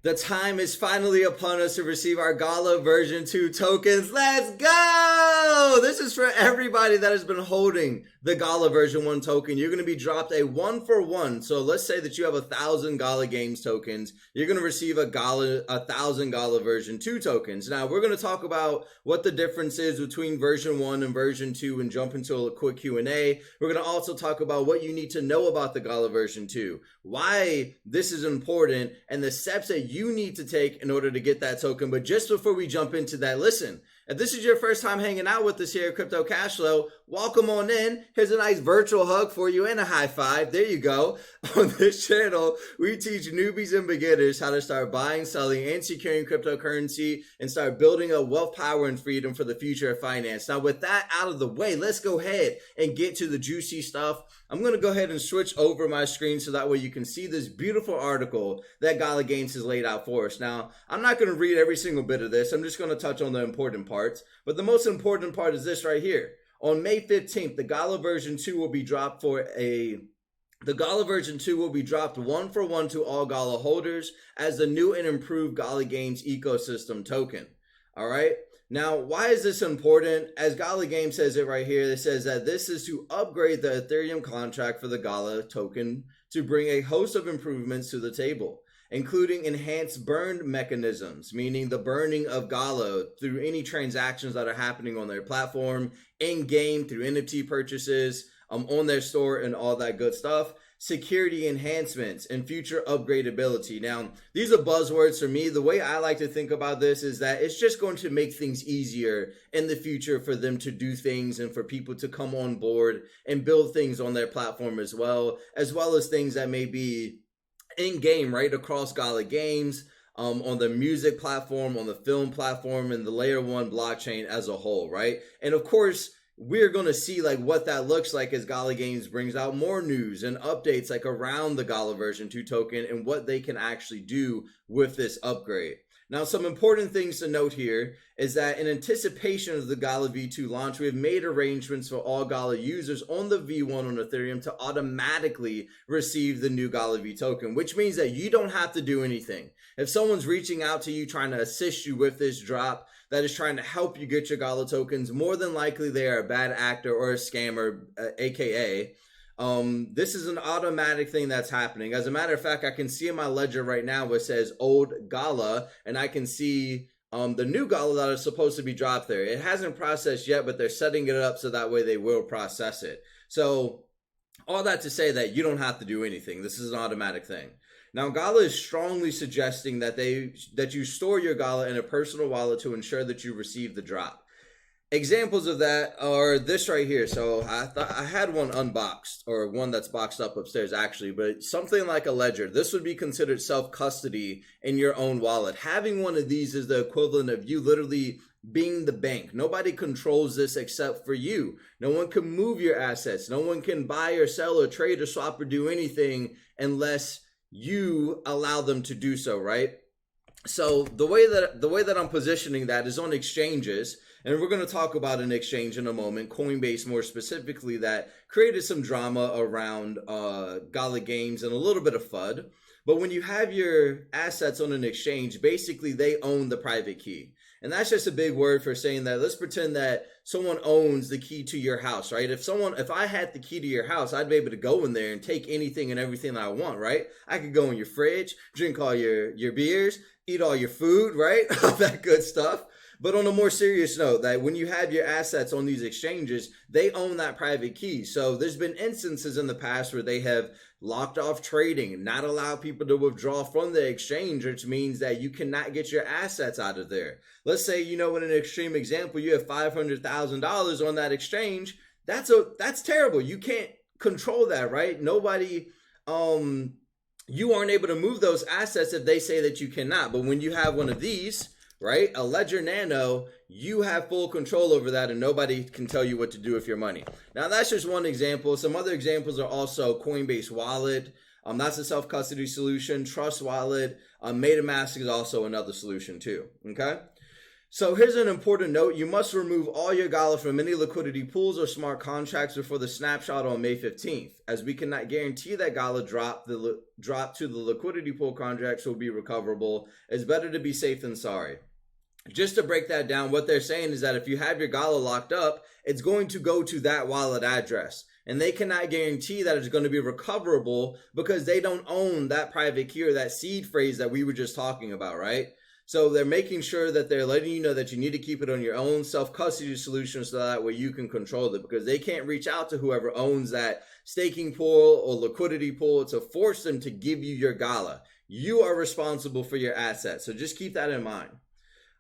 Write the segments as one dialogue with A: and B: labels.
A: The time is finally upon us to receive our Gala version 2 tokens. Let's go! This is for everybody that has been holding the Gala version 1 token. You're going to be dropped a 1-for-1. So let's say that you have 1,000 Gala Games tokens. You're going to receive a 1,000 Gala version 2 tokens. Now, we're going to talk about what the difference is between version 1 and version 2 and jump into a quick Q&A. We're going to also talk about what you need to know about the Gala version 2, why this is important, and the steps that you need to take in order to get that token. But just before we jump into that, listen, if this is your first time hanging out with us here at Crypto Cashflow, welcome on in. Here's a nice virtual hug for you and a high five. There you go. On this channel, we teach newbies and beginners how to start buying, selling, and securing cryptocurrency and start building up wealth, power, and freedom for the future of finance. Now, with that out of the way, let's go ahead and get to the juicy stuff. I'm going to go ahead and switch over my screen so that way you can see this beautiful article that Gala Games has laid out for us. Now, I'm not going to read every single bit of this. I'm just going to touch on the important parts. But the most important part is this right here. On May 15th, the Gala version 2 will be dropped The Gala version 2 will be dropped 1-for-1 to all Gala holders as the new and improved Gala Games ecosystem token. All right. Now, why is this important? As Gala Games says it right here, it says that this is to upgrade the Ethereum contract for the Gala token to bring a host of improvements to the table, including enhanced burn mechanisms, meaning the burning of Gala through any transactions that are happening on their platform, in-game through NFT purchases, on their store and all that good stuff, security enhancements, and future upgradability. Now, these are buzzwords for me. The way I like to think about this is that it's just going to make things easier in the future for them to do things and for people to come on board and build things on their platform as well as things that may be in-game, right, across Gala Games, on the music platform, on the film platform, and the layer 1 blockchain as a whole, right? And of course, we're going to see like what that looks like as Gala Games brings out more news and updates like around the Gala version 2 token and what they can actually do with this upgrade. Now, some important things to note here is that in anticipation of the Gala V2 launch, we have made arrangements for all Gala users on the V1 on Ethereum to automatically receive the new Gala V token, which means that you don't have to do anything. If someone's reaching out to you trying to assist you with this drop, that is trying to help you get your Gala tokens, more than likely they are a bad actor or a scammer, aka. This is an automatic thing that's happening. As a matter of fact, I can see in my ledger right now where it says old Gala, and I can see the new Gala that is supposed to be dropped there. It hasn't processed yet, but they're setting it up so that way they will process it. So all that to say that you don't have to do anything. This is an automatic thing. Now, Gala is strongly suggesting that you store your Gala in a personal wallet to ensure that you receive the drop. Examples of that are this right here. So I had one unboxed, or one that's boxed up upstairs actually, but something like a ledger. This would be considered self-custody in your own wallet. Having one of these is the equivalent of you literally being the bank. Nobody controls this except for you. No one can move your assets. No one can buy or sell or trade or swap or do anything unless you allow them to do so, right? So the way that I'm positioning that is on exchanges, and we're going to talk about an exchange in a moment, Coinbase more specifically, that created some drama around Gala Games and a little bit of FUD. But when you have your assets on an exchange, basically they own the private key. And that's just a big word for saying that let's pretend that someone owns the key to your house, right? If I had the key to your house, I'd be able to go in there and take anything and everything that I want, right? I could go in your fridge, drink all your beers, eat all your food, right? All that good stuff. But on a more serious note, that when you have your assets on these exchanges, they own that private key. So there's been instances in the past where they have locked off trading, not allow people to withdraw from the exchange, which means that you cannot get your assets out of there. Let's say, in an extreme example, you have $500,000 on that exchange. That's terrible. You can't control that, right? Nobody, you aren't able to move those assets if they say that you cannot. But when you have one of these, right, a Ledger Nano, you have full control over that and nobody can tell you what to do with your money. Now, that's just one example. Some other examples are also Coinbase Wallet. That's a self-custody solution. Trust Wallet. MetaMask is also another solution too, okay? So here's an important note. You must remove all your Gala from any liquidity pools or smart contracts before the snapshot on May 15th, as we cannot guarantee that Gala drop to the liquidity pool contracts will be recoverable. It's better to be safe than sorry. Just to break that down, what they're saying is that if you have your Gala locked up, it's going to go to that wallet address. And they cannot guarantee that it's going to be recoverable because they don't own that private key or that seed phrase that we were just talking about, right? So they're making sure that they're letting you know that you need to keep it on your own self-custody solution so that way you can control it, because they can't reach out to whoever owns that staking pool or liquidity pool to force them to give you your Gala. You are responsible for your assets. So just keep that in mind.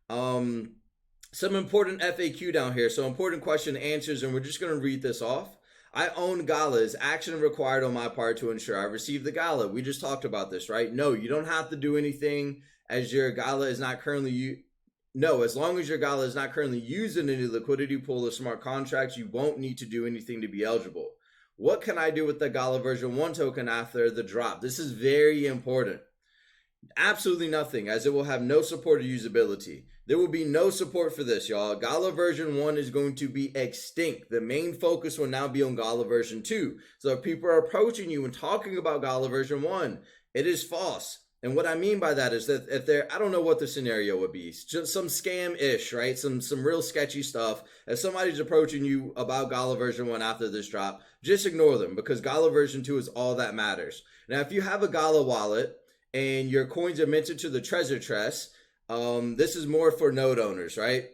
A: Some important FAQ down here. So important question answers, and we're just going to read this off. I own Gala. Is action required on my part to ensure I receive the Gala? We just talked about this, right? No, you don't have to do anything as your Gala is not currently as long as your Gala is not currently used in any liquidity pool or smart contracts, you won't need to do anything to be eligible. What can I do with the Gala version 1 token after the drop? This is very important. Absolutely nothing, as it will have no support or usability. There will be no support for this, y'all. Gala version 1 is going to be extinct. The main focus will now be on Gala version 2. So if people are approaching you and talking about Gala version 1, it is false. And what I mean by that is that if they're, I don't know what the scenario would be, just some scam-ish, right? Some real sketchy stuff. If somebody's approaching you about Gala version 1 after this drop, just ignore them, because Gala version 2 is all that matters. Now, if you have a Gala wallet and your coins are minted to the treasure chest, this is more for node owners, right?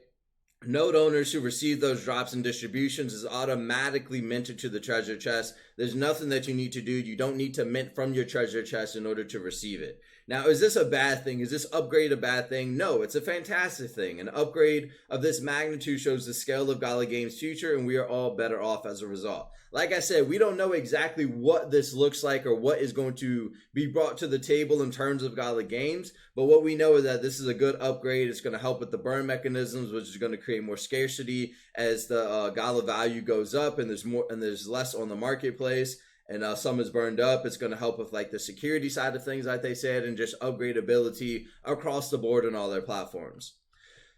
A: Node owners who receive those drops and distributions is automatically minted to the treasure chest. There's nothing that you need to do. You don't need to mint from your treasure chest in order to receive it. Now, is this a bad thing? Is this upgrade a bad thing? No, it's a fantastic thing. An upgrade of this magnitude shows the scale of Gala Games' future, and we are all better off as a result. Like I said, we don't know exactly what this looks like or what is going to be brought to the table in terms of Gala Games, but what we know is that this is a good upgrade. It's going to help with the burn mechanisms, which is going to create more scarcity as the Gala value goes up and there's less on the marketplace. And some is burned up. It's going to help with like the security side of things, like they said, and just upgradability across the board on all their platforms.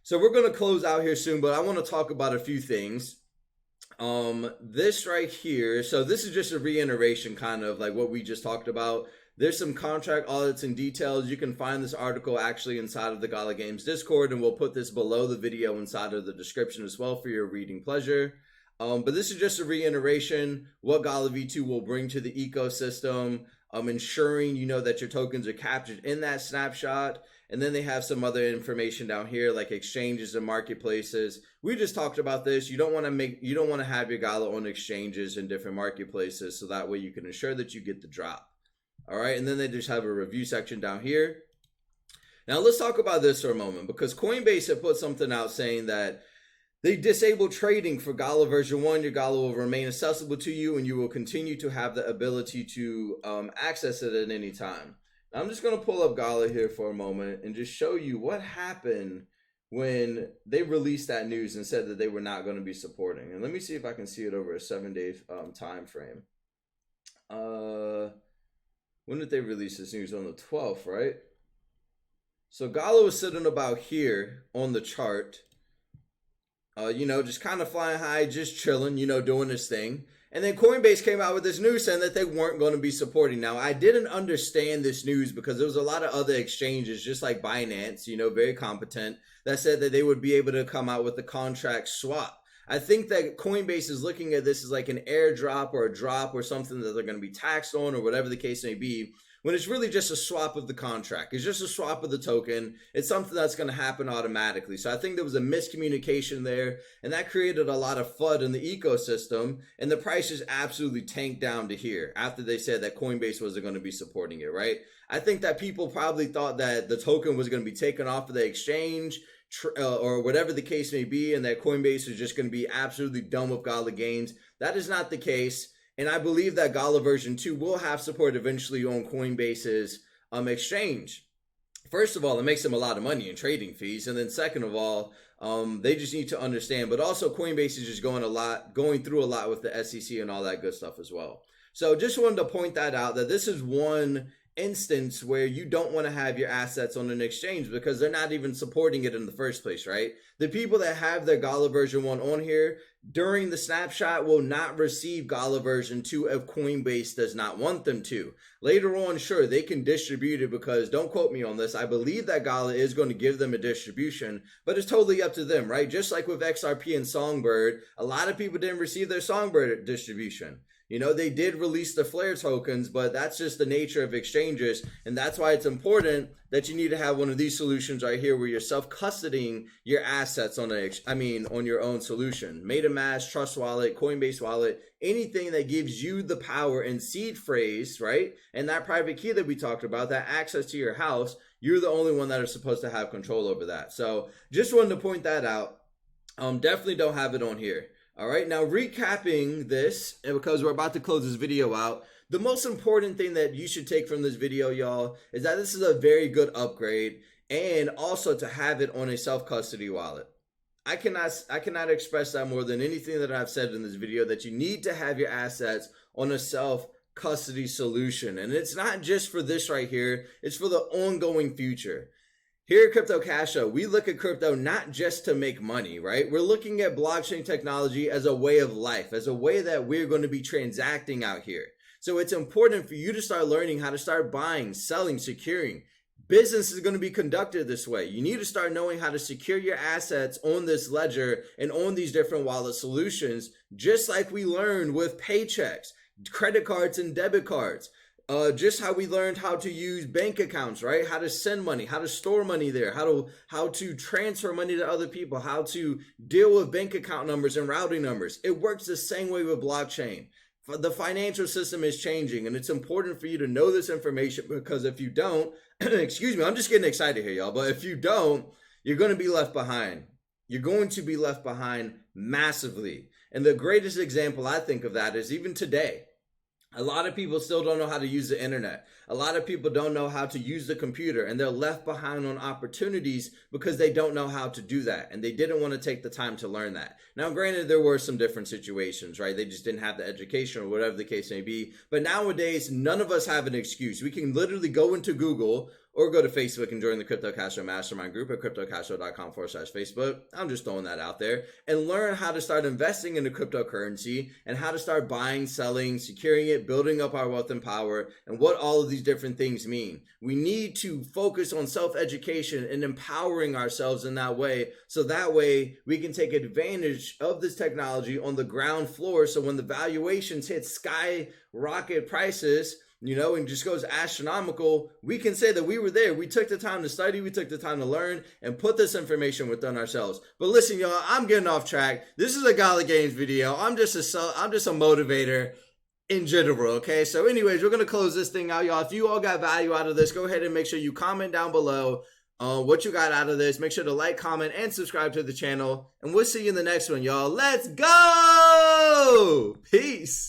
A: So we're going to close out here soon, but I want to talk about a few things. This right here, so this is just a reiteration kind of like what we just talked about. There's some contract audits and details. You can find this article actually inside of the Gala Games Discord, and we'll put this below the video inside of the description as well for your reading pleasure. But this is just a reiteration what Gala V2 will bring to the ecosystem, ensuring you know that your tokens are captured in that snapshot. And then they have some other information down here like exchanges and marketplaces. We just talked about this. You don't want to have your Gala on exchanges and different marketplaces, so that way you can ensure that you get the drop. All right, and then they just have a review section down here. Now let's talk about this for a moment, because Coinbase had put something out saying that they disabled trading for Gala version 1. Your Gala will remain accessible to you, and you will continue to have the ability to access it at any time. Now, I'm just going to pull up Gala here for a moment and just show you what happened when they released that news and said that they were not going to be supporting. And let me see if I can see it over a 7-day time frame. When did they release this news? On the 12th, right? So Gala was sitting about here on the chart. Just kind of flying high, just chilling, doing this thing. And then Coinbase came out with this news saying that they weren't going to be supporting. Now, I didn't understand this news because there was a lot of other exchanges, just like Binance, very competent, that said that they would be able to come out with the contract swap. I think that Coinbase is looking at this as like an airdrop or a drop or something that they're going to be taxed on or whatever the case may be, when it's really just a swap of the contract. It's just a swap of the token. It's something that's going to happen automatically. So I think there was a miscommunication there, and that created a lot of FUD in the ecosystem, and the price just absolutely tanked down to here after they said that Coinbase wasn't going to be supporting it, right? I think that people probably thought that the token was going to be taken off of the exchange or whatever the case may be, and that Coinbase is just going to be absolutely done with Gala Games. That is not the case. And I believe that Gala version 2 will have support eventually on Coinbase's exchange. First of all, it makes them a lot of money in trading fees. And then second of all, they just need to understand. But also Coinbase is just going through a lot with the SEC and all that good stuff as well. So just wanted to point that out, that this is one instance where you don't want to have your assets on an exchange because they're not even supporting it in the first place, right? The people that have their Gala version 1 on here during the snapshot will not receive Gala version 2 if Coinbase does not want them to. Later on, sure, they can distribute it because, don't quote me on this, I believe that Gala is going to give them a distribution, but it's totally up to them, right? Just like with XRP and Songbird, a lot of people didn't receive their Songbird distribution. You know, they did release the Flare tokens, but that's just the nature of exchanges. And that's why it's important that you need to have one of these solutions right here where you're self-custodying your assets on your own solution. MetaMask, Trust Wallet, Coinbase Wallet, anything that gives you the power and seed phrase, right? And that private key that we talked about, that access to your house, you're the only one that are supposed to have control over that. So just wanted to point that out. Definitely don't have it on here. All right, now recapping this, and because we're about to close this video out, the most important thing that you should take from this video, y'all, is that this is a very good upgrade, and also to have it on a self-custody wallet. I cannot express that more than anything that I've said in this video, that you need to have your assets on a self-custody solution. And it's not just for this right here, it's for the ongoing future. Here at Crypto Cash Show, we look at crypto not just to make money, right? We're looking at blockchain technology as a way of life, as a way that we're going to be transacting out here. So it's important for you to start learning how to start buying, selling, securing. Business is going to be conducted this way. You need to start knowing how to secure your assets on this ledger and on these different wallet solutions, just like we learned with paychecks, credit cards, and debit cards. Just how we learned how to use bank accounts, right? How to send money, how to store money there, how to transfer money to other people, how to deal with bank account numbers and routing numbers. It works the same way with blockchain. The financial system is changing, and it's important for you to know this information, because if you don't, excuse me, I'm just getting excited here, y'all, but if you don't, you're going to be left behind. You're going to be left behind massively. And the greatest example I think of that is even today. A lot of people still don't know how to use the internet. A lot of people don't know how to use the computer, and they're left behind on opportunities because they don't know how to do that, and they didn't want to take the time to learn that. Now, granted, there were some different situations, right? They just didn't have the education or whatever the case may be. But nowadays, none of us have an excuse. We can literally go into Google or go to Facebook and join the Crypto Cash Show Mastermind group at cryptocashshow.com/Facebook. I'm just throwing that out there, and learn how to start investing into cryptocurrency and how to start buying, selling, securing it, building up our wealth and power, and what all of these different things mean. We need to focus on self-education and empowering ourselves in that way, so that way we can take advantage of this technology on the ground floor. So when the valuations hit skyrocket prices, you know, and just goes astronomical, we can say that we were there. We took the time to study, we took the time to learn, and put this information within ourselves. But listen, y'all, I'm getting off track. This is a Gala Games video. I'm just a motivator in general, okay? So anyways, we're going to close this thing out, y'all. If you all got value out of this, go ahead and make sure you comment down below what you got out of this. Make sure to like, comment, and subscribe to the channel. And we'll see you in the next one, y'all. Let's go! Peace!